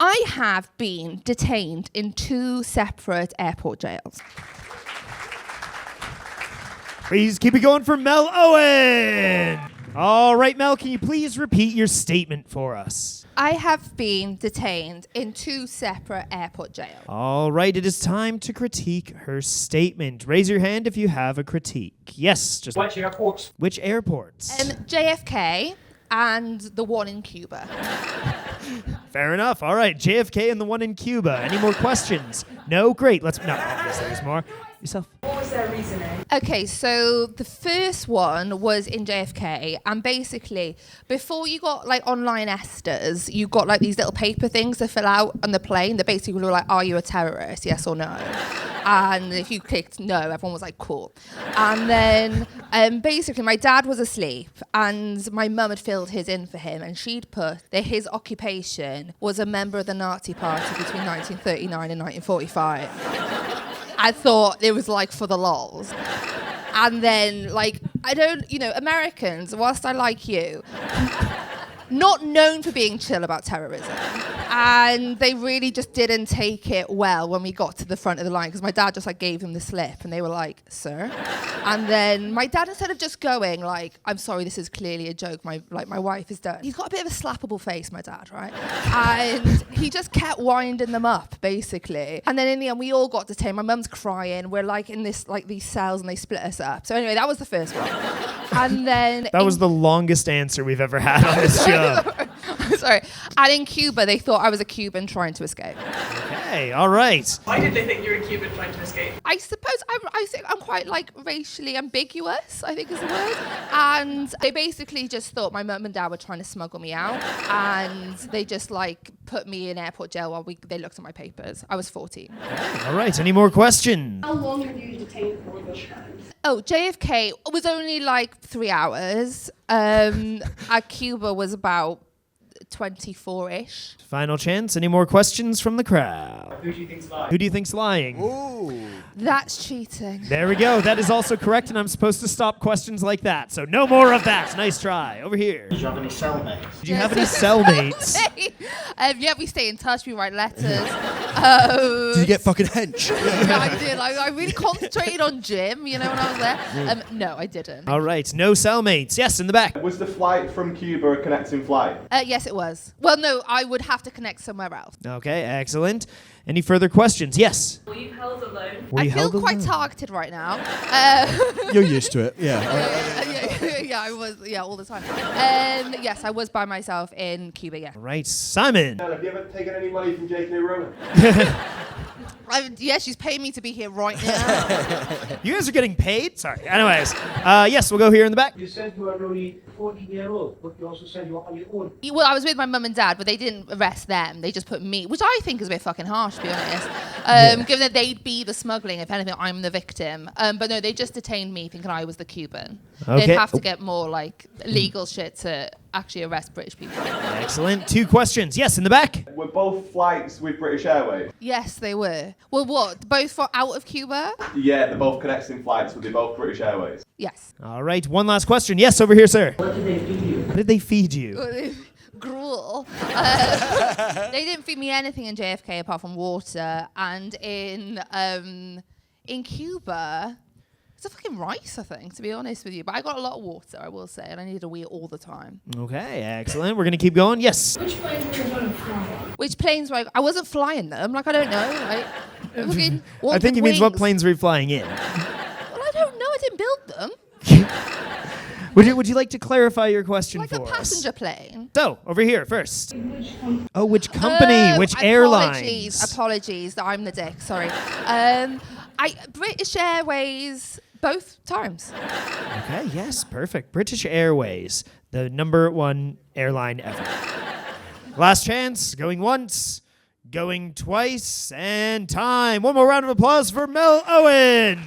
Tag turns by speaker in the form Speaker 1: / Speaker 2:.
Speaker 1: I have been detained in 2 separate airport jails.
Speaker 2: Please keep it going for Mel Owen. All right, Mel, can you please repeat your statement for us?
Speaker 1: I have been detained in 2 separate airport jails.
Speaker 2: All right, it is time to critique her statement. Raise your hand if you have a critique. Yes, just...
Speaker 3: Which airports?
Speaker 2: Which airports?
Speaker 1: JFK and the one in Cuba.
Speaker 2: Fair enough. All right, JFK and the one in Cuba. Any more questions? No? Great. No, obviously there's more. Yourself.
Speaker 4: What was their reasoning?
Speaker 1: Okay, so the first one was in JFK, and basically, before you got like online Esters, you got like these little paper things to fill out on the plane that basically were like, are you a terrorist, yes or no? And if you clicked no, everyone was like, cool. And then basically my dad was asleep, and my mum had filled his in for him, and she'd put that his occupation was a member of the Nazi Party between 1939 and 1945. I thought it was like for the lols. And then, like, Americans, whilst I like you, not known for being chill about terrorism. And they really just didn't take it well when we got to the front of the line, because my dad just like gave them the slip and they were like, sir? And then my dad, instead of just going like, I'm sorry, this is clearly a joke, my wife is done. He's got a bit of a slappable face, my dad, right? And he just kept winding them up, basically. And then in the end, we all got detained. My mum's crying. We're like in this, like these cells, and they split us up. So anyway, that was the first one. And then...
Speaker 2: That was the longest answer we've ever had on this show.
Speaker 1: Sorry. And in Cuba, they thought I was a Cuban trying to escape.
Speaker 2: Okay, all right.
Speaker 4: Why did they think you were a Cuban trying to escape?
Speaker 1: I suppose I'm quite like racially ambiguous, I think is the word. And they basically just thought my mum and dad were trying to smuggle me out, and they just like put me in airport jail while they looked at my papers. I was 14.
Speaker 2: Okay, all right, any more questions?
Speaker 5: How long were you detained for those times?
Speaker 1: Oh, JFK was only like 3 hours. At Cuba was about 24-ish.
Speaker 2: Final chance, any more questions from the crowd?
Speaker 3: Who do you think's lying?
Speaker 2: Who do you think's lying?
Speaker 6: Ooh.
Speaker 1: That's cheating.
Speaker 2: There we go. That is also correct, and I'm supposed to stop questions like that. So no more of that. Nice try. Over here.
Speaker 6: Did you have any cellmates?
Speaker 2: Did you have any cellmates?
Speaker 1: Yeah, we stay in touch. We write letters.
Speaker 6: Did you get fucking hench?
Speaker 1: Yeah, I did. I really concentrated on gym, when I was there. No, I didn't.
Speaker 2: All right, no cellmates. Yes, in the back.
Speaker 7: Was the flight from Cuba a connecting flight?
Speaker 1: Yes, it was. Well, no, I would have to connect somewhere else.
Speaker 2: Okay, excellent. Any further questions? Yes.
Speaker 4: Were you held alone?
Speaker 1: I feel quite targeted right now.
Speaker 6: You're used to it, yeah.
Speaker 1: Yeah, I was, all the time. Yes, I was by myself in Cuba, yeah.
Speaker 2: All right, Simon.
Speaker 7: Have you ever taken any money from J.K. Rowling?
Speaker 1: Yeah, she's paying me to be here right now.
Speaker 2: You guys are getting paid? Sorry. Anyways, yes, we'll go here in the back.
Speaker 3: You said you were only 14-year-old, but you also said you were on your own.
Speaker 1: Well, I was with my mum and dad, but they didn't arrest them. They just put me, which I think is a bit fucking harsh, to be honest. Given that they'd be the smuggling, if anything, I'm the victim. But no, they just detained me thinking I was the Cuban.
Speaker 2: Okay.
Speaker 1: They'd have to get more like legal shit to actually arrest British people.
Speaker 2: Excellent. 2 questions. Yes, in the back.
Speaker 7: Were both flights with British Airways?
Speaker 1: Yes, they were. Well, what? Both for out of Cuba?
Speaker 7: Yeah, they're both connecting flights. Were they both British Airways?
Speaker 1: Yes.
Speaker 2: All right, one last question. Yes, over here, sir.
Speaker 3: What did they feed you?
Speaker 2: What did they feed you?
Speaker 1: Gruel. They didn't feed me anything in JFK apart from water, and in Cuba, it's a fucking rice, I think, to be honest with you. But I got a lot of water, I will say, and I needed a wee all the time.
Speaker 2: Okay, excellent. We're going to keep going. Yes.
Speaker 5: Which planes were you going to fly?
Speaker 1: Which planes were I wasn't flying them. Like, I don't know.
Speaker 2: I think he means what planes were you flying in?
Speaker 1: Well, I don't know. I didn't build them.
Speaker 2: Would you like to clarify your question
Speaker 1: Like
Speaker 2: for
Speaker 1: a passenger plane.
Speaker 2: So, over here first.
Speaker 5: Which company?
Speaker 2: Oh, which company? Which airlines?
Speaker 1: Apologies that I'm the dick. Sorry. British Airways, both times.
Speaker 2: Okay, yes, perfect. British Airways, the #1 airline ever. Last chance, going once, going twice, and time. One more round of applause for Mel Owen.